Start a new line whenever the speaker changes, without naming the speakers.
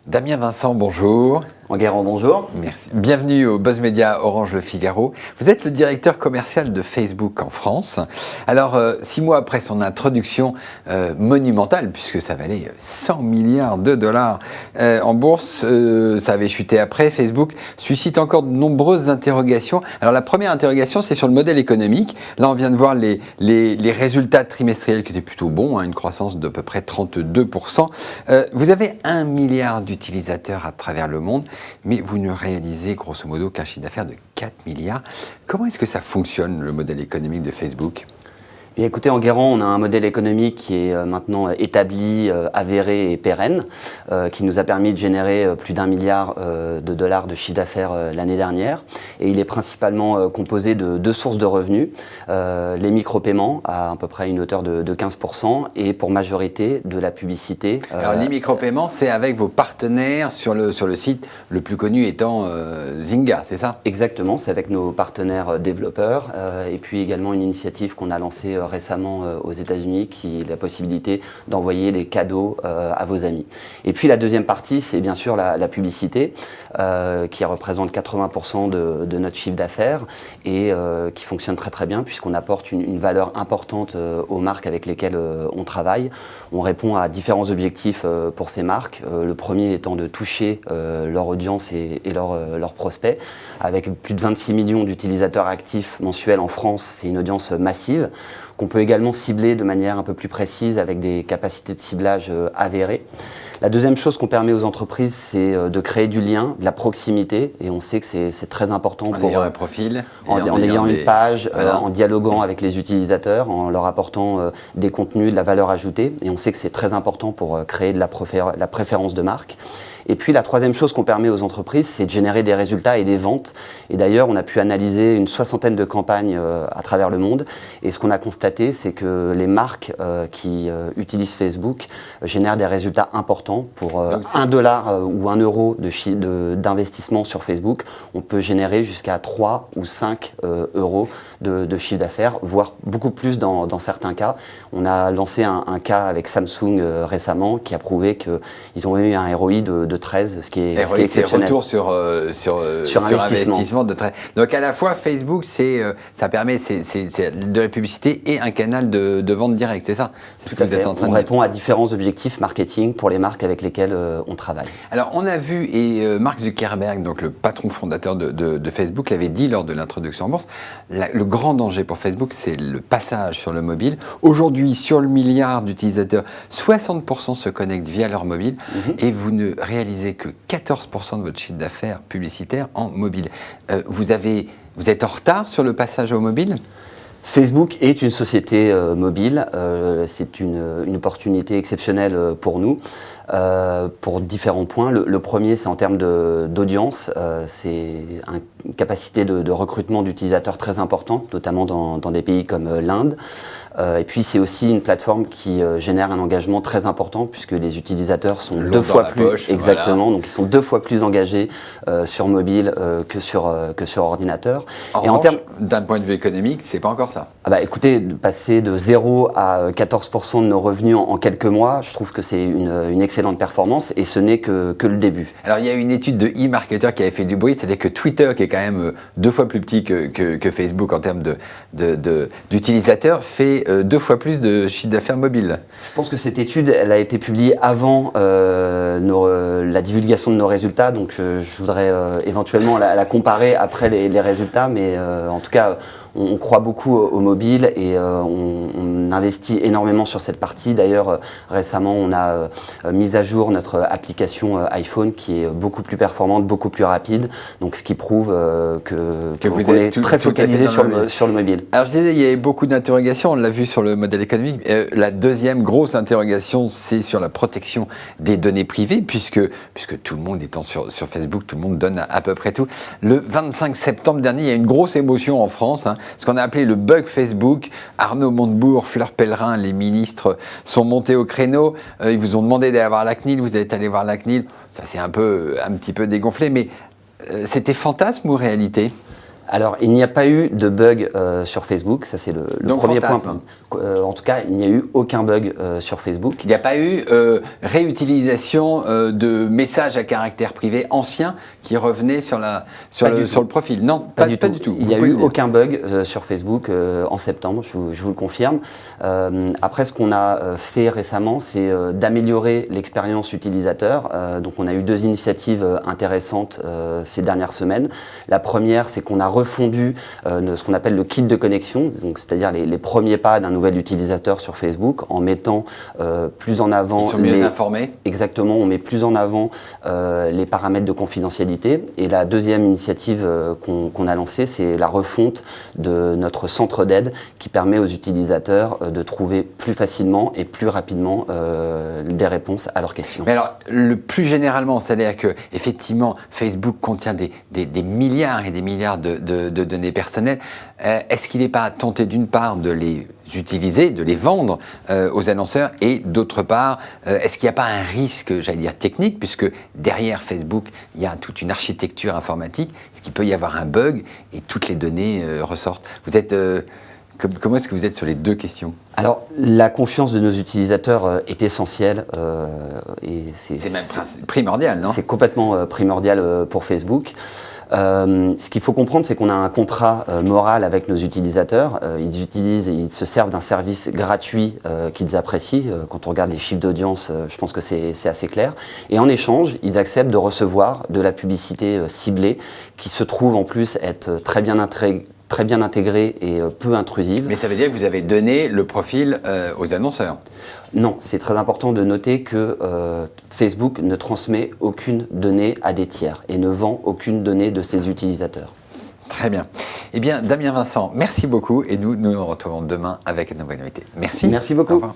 Damien Vincent, bonjour.
Enguerrand, bonjour.
Merci. Bienvenue au Buzz Media Orange Le Figaro. Vous êtes le directeur commercial de Facebook en France. Alors, 6 mois après son introduction monumentale, puisque ça valait 100 milliards de dollars en bourse, ça avait chuté après. Facebook suscite encore de nombreuses interrogations. Alors, la première interrogation, c'est sur le modèle économique. Là, on vient de voir les résultats trimestriels qui étaient plutôt bons, une croissance d'à peu près 32%. Vous avez 1 milliard d'utilisateurs à travers le monde, mais vous ne réalisez grosso modo qu'un chiffre d'affaires de 4 milliards. Comment est-ce que ça fonctionne, le modèle économique de Facebook ?
Bien, écoutez, Enguerrand, on a un modèle économique qui est maintenant établi, avéré et pérenne, qui nous a permis de générer plus d'1 milliard de dollars de chiffre d'affaires l'année dernière. Et il est principalement composé de 2 sources de revenus, les micro-paiements à peu près une hauteur de 15% et pour majorité de la publicité.
Alors les micro-paiements, c'est avec vos partenaires sur le site, le plus connu étant Zynga, c'est ça ?
Exactement, c'est avec nos partenaires développeurs et puis également une initiative qu'on a lancée récemment aux États-Unis qui est la possibilité d'envoyer des cadeaux à vos amis. Et puis la deuxième partie, c'est bien sûr la publicité qui représente 80% de notre chiffre d'affaires et qui fonctionne très très bien puisqu'on apporte une valeur importante aux marques avec lesquelles on travaille. On répond à différents objectifs pour ces marques. Le premier étant de toucher leur audience et leurs prospects. Avec plus de 26 millions d'utilisateurs actifs mensuels en France, c'est une audience massive qu'on peut également cibler de manière un peu plus précise avec des capacités de ciblage avérées. La deuxième chose qu'on permet aux entreprises, c'est de créer du lien, de la proximité, et on sait que c'est très important
en ayant un profil,
en ayant une page, voilà. En dialoguant avec les utilisateurs, en leur apportant des contenus, de la valeur ajoutée, et on sait que c'est très important pour créer de la préférence de marque. Et puis la troisième chose qu'on permet aux entreprises, c'est de générer des résultats et des ventes. Et d'ailleurs, on a pu analyser une 60aine de campagnes à travers le monde. Et ce qu'on a constaté, c'est que les marques qui utilisent Facebook génèrent des résultats importants. Pour $1 ou €1 d'investissement sur Facebook, on peut générer jusqu'à 3 ou 5 euros de chiffre d'affaires, voire beaucoup plus dans certains cas. On a lancé un cas avec Samsung récemment qui a prouvé qu'ils ont eu un ROI de 13, ce qui est exceptionnel.
C'est retour sur investissement de 13. Donc à la fois Facebook, ça permet de la publicité et un canal de vente directe, c'est ça ? C'est ce que vous êtes en train de dire.
On répond à différents objectifs marketing pour les marques avec lesquelles on travaille.
Alors on a vu, et Mark Zuckerberg, donc le patron fondateur de Facebook, l'avait dit lors de l'introduction en bourse, le grand danger pour Facebook, c'est le passage sur le mobile. Aujourd'hui, sur le milliard d'utilisateurs, 60% se connectent via leur mobile et vous ne réalisez que 14% de votre chiffre d'affaires publicitaire en mobile. Vous êtes en retard sur le passage au mobile ?
Facebook est une société mobile, c'est une opportunité exceptionnelle pour nous, pour différents points. Le premier, c'est en termes d'audience, c'est une capacité de recrutement d'utilisateurs très importante, notamment dans des pays comme l'Inde. Et puis c'est aussi une plateforme qui génère un engagement très important puisque les utilisateurs sont 2 fois plus exactement, voilà. Donc ils sont 2 fois plus engagés sur mobile que sur ordinateur.
En revanche, d'un point de vue économique, c'est pas encore ça.
Écoutez, passer de 0 à 14% de nos revenus en quelques mois, je trouve que c'est une excellente performance et ce n'est que le début.
Alors il y a une étude de eMarketer qui avait fait du bruit, c'est-à-dire que Twitter, qui est quand même 2 fois plus petit que Facebook en termes d'utilisateurs, fait 2 fois plus de chiffre d'affaires mobile.
Je pense que cette étude, elle a été publiée avant la divulgation de nos résultats, donc je voudrais éventuellement la comparer après les résultats, mais en tout cas, on croit beaucoup au mobile et on investit énormément sur cette partie. D'ailleurs, récemment, on a mis à jour notre application iPhone qui est beaucoup plus performante, beaucoup plus rapide. Donc, ce qui prouve qu'on est très focalisé sur le mobile.
Alors, je disais, il y avait beaucoup d'interrogations. On l'a vu sur le modèle économique. La deuxième grosse interrogation, c'est sur la protection des données privées, puisque tout le monde étant sur Facebook, tout le monde donne à peu près tout. Le 25 septembre dernier, il y a une grosse émotion en France, ce qu'on a appelé le bug Facebook. Arnaud Montebourg, Fleur Pellerin, les ministres sont montés au créneau. Ils vous ont demandé d'aller voir la CNIL, vous êtes allé voir la CNIL. Ça s'est un petit peu dégonflé, mais c'était fantasme ou réalité ?
Alors, il n'y a pas eu de bug sur Facebook, ça c'est le
Donc,
premier
fantasme.
point. En tout cas, il n'y a eu aucun bug sur Facebook.
Il n'y a pas eu réutilisation de messages à caractère privé anciens qui revenaient sur le profil. Non, pas du tout.
Il n'y a eu aucun bug sur Facebook en septembre, je vous le confirme. Après, ce qu'on a fait récemment, c'est d'améliorer l'expérience utilisateur. Donc, on a eu 2 initiatives intéressantes ces dernières semaines. La première, c'est qu'on a refondu ce qu'on appelle le kit de connexion, c'est-à-dire les premiers pas d'un nouvel utilisateur sur Facebook, en mettant plus en avant...
Ils sont mieux informés.
Exactement, on met plus en avant les paramètres de confidentialité. Et la deuxième initiative qu'on a lancée, c'est la refonte de notre centre d'aide qui permet aux utilisateurs de trouver plus facilement et plus rapidement des réponses à leurs questions.
Mais alors, le plus généralement, c'est-à-dire que effectivement, Facebook contient des milliards et des milliards de données personnelles. Est-ce qu'il n'est pas tenté d'une part de les utiliser, de les vendre aux annonceurs et d'autre part, est-ce qu'il n'y a pas un risque, j'allais dire technique, puisque derrière Facebook, il y a toute une architecture informatique, est-ce qu'il peut y avoir un bug et toutes les données ressortent? Vous êtes... Comment est-ce que vous êtes sur les 2 questions?
Alors, la confiance de nos utilisateurs est essentielle.
C'est même primordial, non?
C'est complètement primordial pour Facebook. Ce qu'il faut comprendre, c'est qu'on a un contrat moral avec nos utilisateurs. Ils se servent d'un service gratuit qu'ils apprécient. Quand on regarde les chiffres d'audience, je pense que c'est assez clair. Et en échange, ils acceptent de recevoir de la publicité ciblée qui se trouve en plus être très bien intégrée et peu intrusive.
Mais ça veut dire que vous avez donné le profil aux annonceurs?
Non, c'est très important de noter que Facebook ne transmet aucune donnée à des tiers et ne vend aucune donnée de ses utilisateurs.
Très bien. Eh bien, Damien Vincent, merci beaucoup et nous nous retrouvons demain avec une nouvelle invitée. Merci.
Merci beaucoup.
Au revoir.